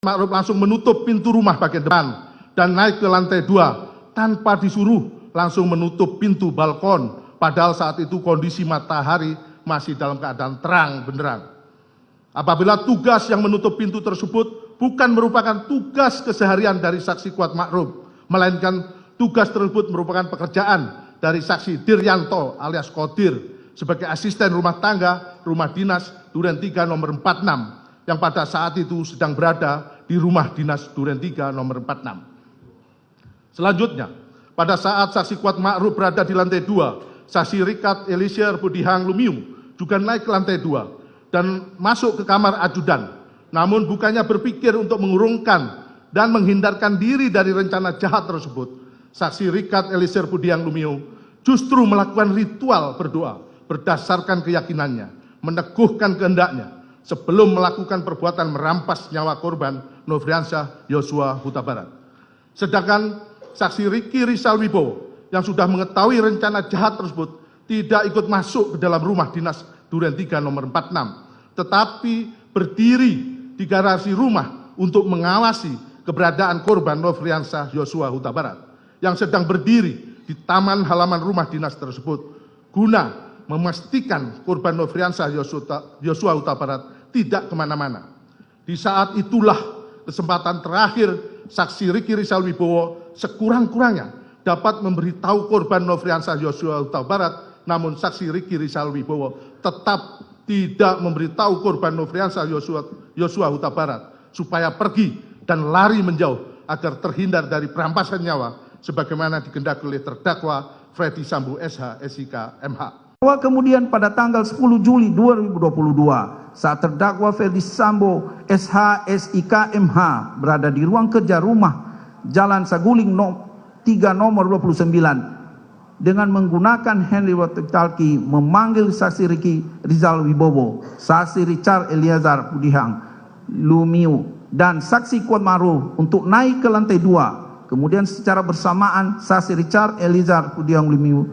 Ma'ruf langsung menutup pintu rumah bagian depan dan naik ke lantai 2 tanpa disuruh, langsung menutup pintu balkon, padahal saat itu kondisi matahari masih dalam keadaan terang benderang. Apabila tugas yang menutup pintu tersebut bukan merupakan tugas keseharian dari saksi Kuat Ma'ruf, melainkan tugas tersebut merupakan pekerjaan dari saksi Diryanto alias Kodir sebagai asisten rumah tangga rumah dinas Duren 3 nomor 46 yang pada saat itu sedang berada di rumah dinas Duren 3 nomor 46. Selanjutnya, pada saat saksi Kuat Ma'ruf berada di lantai 2, saksi Richard Eliezer Budihang Lumiu juga naik ke lantai 2 dan masuk ke kamar ajudan. Namun bukannya berpikir untuk mengurungkan dan menghindarkan diri dari rencana jahat tersebut, saksi Richard Eliezer Budihang Lumiu justru melakukan ritual berdoa berdasarkan keyakinannya, meneguhkan kehendaknya, sebelum melakukan perbuatan merampas nyawa korban Nofriansyah Yosua Huta Barat. Sedangkan saksi Riki Rizal Wibowo yang sudah mengetahui rencana jahat tersebut tidak ikut masuk ke dalam rumah dinas Duren 3 nomor 46, tetapi berdiri di garasi rumah untuk mengawasi keberadaan korban Nofriansyah Yosua Huta Barat yang sedang berdiri di taman halaman rumah dinas tersebut guna memastikan korban Nofriansyah Yosua Huta Barat tidak kemana-mana. Di saat itulah kesempatan terakhir saksi Riki Rizal Wibowo sekurang-kurangnya dapat memberitahu korban Nofriansyah Yosua Huta Barat, namun saksi Riki Rizal Wibowo tetap tidak memberitahu korban Nofriansyah Yosua Huta Barat supaya pergi dan lari menjauh agar terhindar dari perampasan nyawa sebagaimana dikehendaki oleh terdakwa Freddy Sambo SH SIK MH. Bahwa kemudian pada tanggal 10 Juli 2022 saat terdakwa Freddy Sambo SH SIK MH berada di ruang kerja rumah Jalan Saguling 3 nomor 29 dengan menggunakan Henry walkie-talkie memanggil saksi Riki Rizal Wibowo, saksi Richard Eliezer Budihang Lumiu dan saksi Kuat Ma'ruf untuk naik ke lantai 2. Kemudian secara bersamaan saksi Richard Eliezer Budihang Lumiu,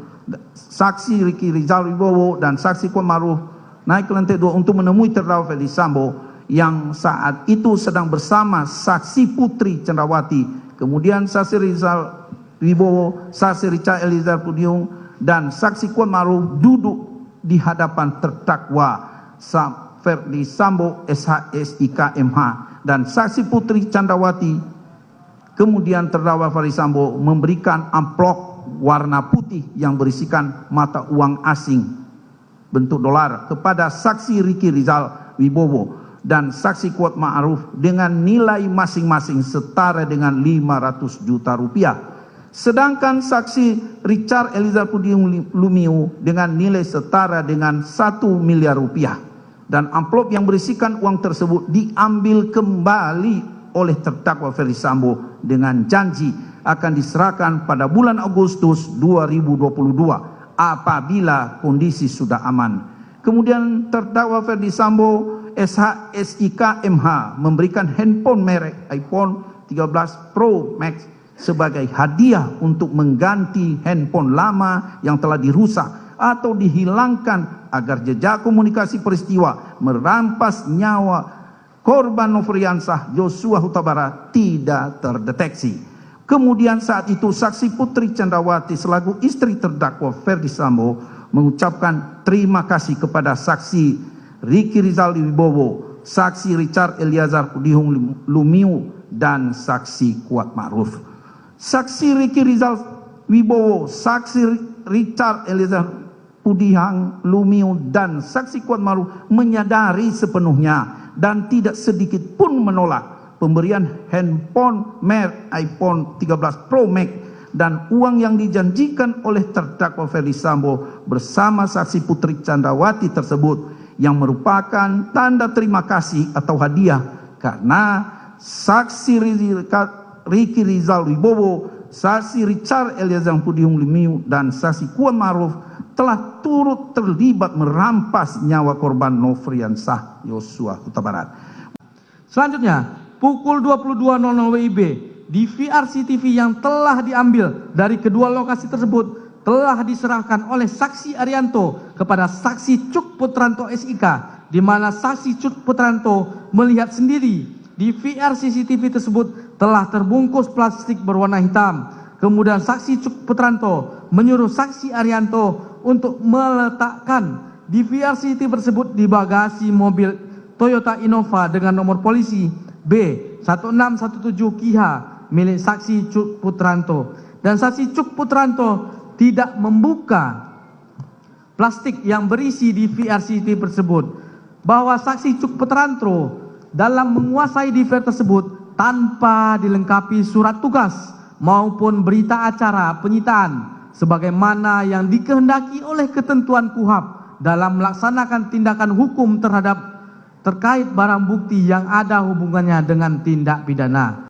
saksi Riki Rizal Wibowo dan saksi Kuat Ma'ruf naik ke lantai 2 untuk menemui terdakwa Freddy Sambo yang saat itu sedang bersama saksi Putri Cendrawati. Kemudian saksi Rizal Wibowo, saksi Richard Eliezer Budihang dan saksi Kuat Ma'ruf duduk di hadapan terdakwa Freddy Sambo SH SIK MH dan saksi Putri Cendrawati. Kemudian terdakwa Freddy Sambo memberikan amplop warna putih yang berisikan mata uang asing bentuk dolar kepada saksi Riki Rizal Wibowo dan saksi Kuat Ma'ruf dengan nilai masing-masing setara dengan 500 juta rupiah. Sedangkan saksi Richard Eliezer Budihang Lumiu dengan nilai setara dengan 1 miliar rupiah. Dan amplop yang berisikan uang tersebut diambil kembali oleh terdakwa Freddy Sambo dengan janji akan diserahkan pada bulan Agustus 2022 apabila kondisi sudah aman. Kemudian terdakwa Freddy Sambo SH SIK MH memberikan handphone merek iPhone 13 Pro Max sebagai hadiah untuk mengganti handphone lama yang telah dirusak atau dihilangkan agar jejak komunikasi peristiwa merampas nyawa korban Nofriansyah Yosua Huta Barat tidak terdeteksi. Kemudian saat itu saksi Putri Cendrawati selaku istri terdakwa Freddy Sambo mengucapkan terima kasih kepada saksi Riki Rizal Wibowo, saksi Richard Eliezer Budihang Lumiu dan saksi Kuat Ma'ruf. Saksi Riki Rizal Wibowo, saksi Richard Eliezer Budihang Lumiu dan saksi Kuat Ma'ruf menyadari sepenuhnya dan tidak sedikit pun menolak pemberian handphone merek iPhone 13 Pro Max dan uang yang dijanjikan oleh terdakwa Freddy Sambo bersama saksi Putri Cendrawati tersebut yang merupakan tanda terima kasih atau hadiah karena saksi Riki Rizal Wibowo, saksi Richard Eliezer Budihang Lumiu dan saksi Kuat Ma'ruf telah turut terlibat merampas nyawa korban Nofriansyah Yosua Huta Barat. Selanjutnya, pukul 22.00 WIB, DVR CCTV yang telah diambil dari kedua lokasi tersebut telah diserahkan oleh saksi Arianto kepada saksi Cuk Putranto SIK, di mana saksi Cuk Putranto melihat sendiri di VR CCTV tersebut telah terbungkus plastik berwarna hitam. Kemudian saksi Cuk Putranto menyuruh saksi Arianto untuk meletakkan di VR CCTV tersebut di bagasi mobil Toyota Innova dengan nomor polisi B1617 KIH milik saksi Cuk Putranto. Dan saksi Cuk Putranto tidak membuka plastik yang berisi di VR CCTV tersebut. Bahwa saksi Cuk Putranto dalam menguasai DVR tersebut tanpa dilengkapi surat tugas maupun berita acara penyitaan sebagaimana yang dikehendaki oleh ketentuan KUHP dalam melaksanakan tindakan hukum terkait barang bukti yang ada hubungannya dengan tindak pidana.